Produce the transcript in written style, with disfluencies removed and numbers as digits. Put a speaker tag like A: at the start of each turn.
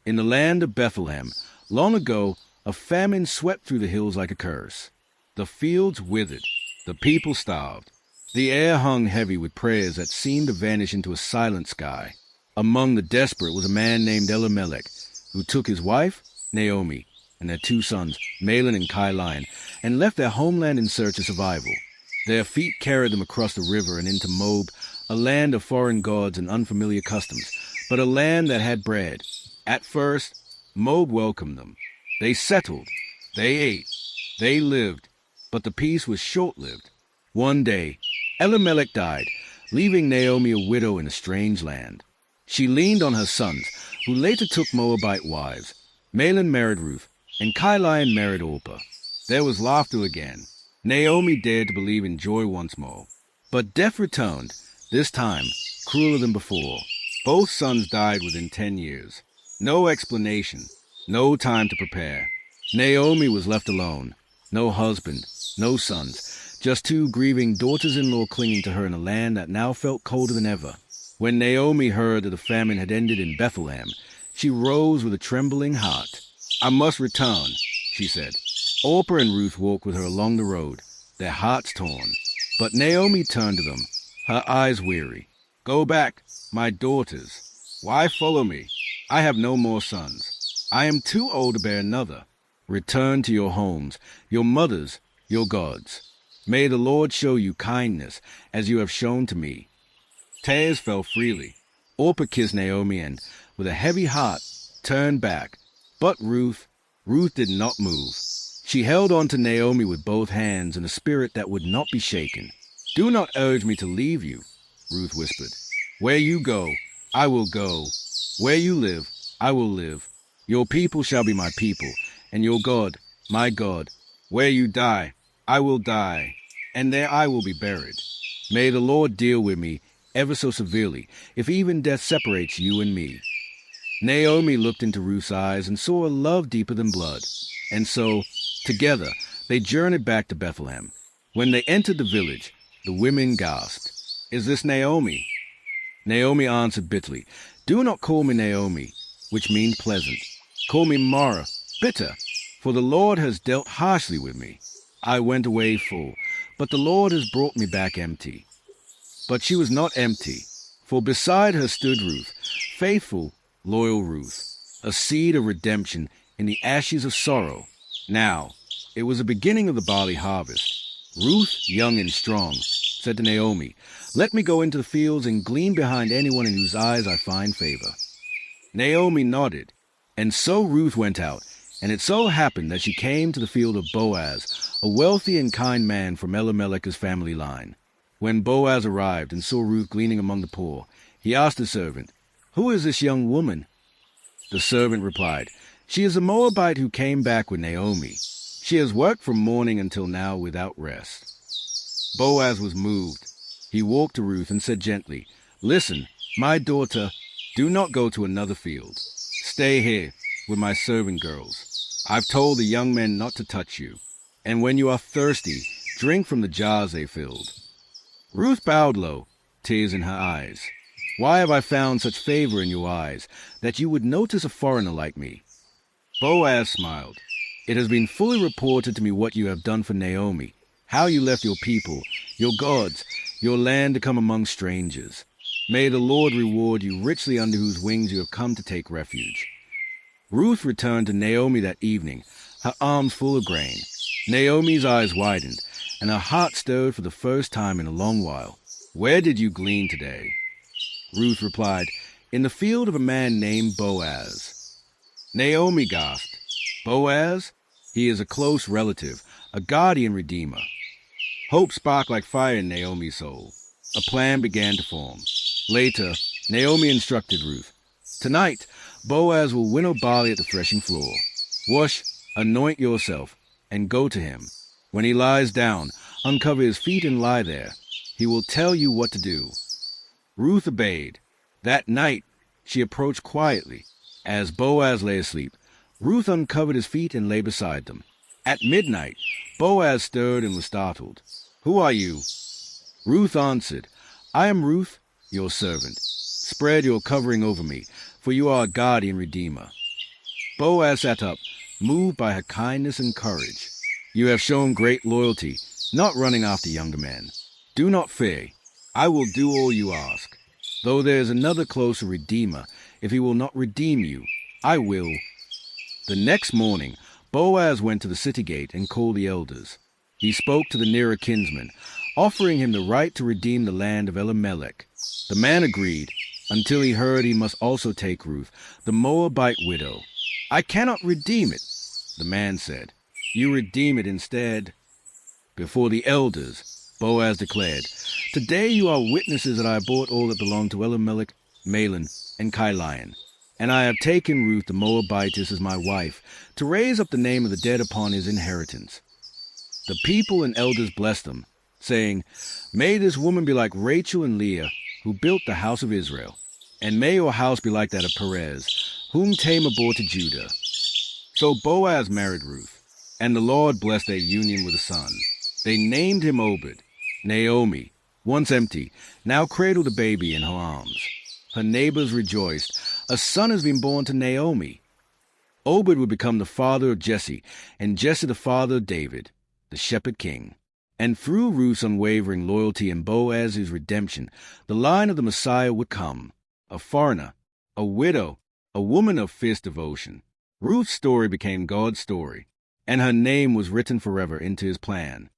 A: In the land of Bethlehem, long ago, a famine swept through the hills like a curse. The fields withered, the people starved. The air hung heavy with prayers that seemed to vanish into a silent sky. Among the desperate was a man named Elimelech, who took his wife, Naomi, and their 2 sons, Mahlon and Chilion, and left their homeland in search of survival. Their feet carried them across the river and into Moab, a land of foreign gods and unfamiliar customs, but a land that had bread. At first, Moab welcomed them. They settled, they ate, they lived, but the peace was short-lived. One day, Elimelech died, leaving Naomi a widow in a strange land. She leaned on her sons, who later took Moabite wives. Mahlon married Ruth, and Chilion married Orpah. There was laughter again. Naomi dared to believe in joy once more. But death returned, this time crueler than before. Both sons died within 10 years. No explanation, no time to prepare. Naomi was left alone. No husband, no sons, just 2 grieving daughters-in-law clinging to her in a land that now felt colder than ever. When Naomi heard that the famine had ended in Bethlehem, she rose with a trembling heart. "I must return," she said. Orpah and Ruth walked with her along the road, their hearts torn. But Naomi turned to them, her eyes weary. "Go back, my daughters. Why follow me? I have no more sons. I am too old to bear another. Return to your homes, your mothers, your gods. May the Lord show you kindness, as you have shown to me." Tears fell freely. Orpah kissed Naomi and, with a heavy heart, turned back. But Ruth did not move. She held on to Naomi with both hands in a spirit that would not be shaken. "Do not urge me to leave you," Ruth whispered. "Where you go, I will go. Where you live, I will live. Your people shall be my people, and your God, my God. Where you die, I will die, and there I will be buried. May the Lord deal with me ever so severely, if even death separates you and me." Naomi looked into Ruth's eyes and saw a love deeper than blood. And so, together, they journeyed back to Bethlehem. When they entered the village, the women gasped, "Is this Naomi?" Naomi answered bitterly, "Do not call me Naomi," which means pleasant. "Call me Mara, bitter, for the Lord has dealt harshly with me. I went away full, but the Lord has brought me back empty." But she was not empty, for beside her stood Ruth, faithful, loyal Ruth, a seed of redemption in the ashes of sorrow. Now, it was the beginning of the barley harvest. Ruth, young and strong, said to Naomi, "Let me go into the fields and glean behind anyone in whose eyes I find favor." Naomi nodded, and so Ruth went out, and it so happened that she came to the field of Boaz, a wealthy and kind man from Elimelech's family line. When Boaz arrived and saw Ruth gleaning among the poor, he asked the servant, "Who is this young woman?" The servant replied, "She is a Moabite who came back with Naomi. She has worked from morning until now without rest." Boaz was moved. He walked to Ruth and said gently, "Listen, my daughter, do not go to another field. Stay here with my servant girls. I've told the young men not to touch you, and when you are thirsty, drink from the jars they filled." Ruth bowed low, tears in her eyes. "Why have I found such favor in your eyes, that you would notice a foreigner like me?" Boaz smiled. "It has been fully reported to me what you have done for Naomi, how you left your people, your gods, your land to come among strangers. May the Lord reward you richly under whose wings you have come to take refuge." Ruth returned to Naomi that evening, her arms full of grain. Naomi's eyes widened, and her heart stirred for the first time in a long while. "Where did you glean today?" Ruth replied, "In the field of a man named Boaz." Naomi gasped, "Boaz? He is a close relative, a guardian redeemer." Hope sparked like fire in Naomi's soul. A plan began to form. Later, Naomi instructed Ruth, "Tonight, Boaz will winnow barley at the threshing floor. Wash, anoint yourself, and go to him. When he lies down, uncover his feet and lie there. He will tell you what to do." Ruth obeyed. That night, she approached quietly. As Boaz lay asleep, Ruth uncovered his feet and lay beside them. At midnight, Boaz stirred and was startled. "Who are you?" Ruth answered, "I am Ruth, your servant. Spread your covering over me, for you are a guardian redeemer." Boaz sat up, moved by her kindness and courage. "You have shown great loyalty, not running after younger men. Do not fear. I will do all you ask. Though there is another closer redeemer, if he will not redeem you, I will." The next morning, Boaz went to the city gate and called the elders. He spoke to the nearer kinsman, offering him the right to redeem the land of Elimelech. The man agreed, until he heard he must also take Ruth, the Moabite widow. "I cannot redeem it," the man said. "You redeem it instead." Before the elders, Boaz declared, "Today you are witnesses that I bought all that belonged to Elimelech, Mahlon, and Chilion, and I have taken Ruth the Moabitess as my wife, to raise up the name of the dead upon his inheritance." The people and elders blessed them, saying, "May this woman be like Rachel and Leah, who built the house of Israel, and may your house be like that of Perez, whom Tamar bore to Judah." So Boaz married Ruth, and the Lord blessed their union with a son. They named him Obed. Naomi, once empty, now cradled a baby in her arms. Her neighbors rejoiced. "A son has been born to Naomi." Obed would become the father of Jesse, and Jesse the father of David, the shepherd king. And through Ruth's unwavering loyalty and Boaz's redemption, the line of the Messiah would come. A foreigner, a widow, a woman of fierce devotion. Ruth's story became God's story, and her name was written forever into his plan.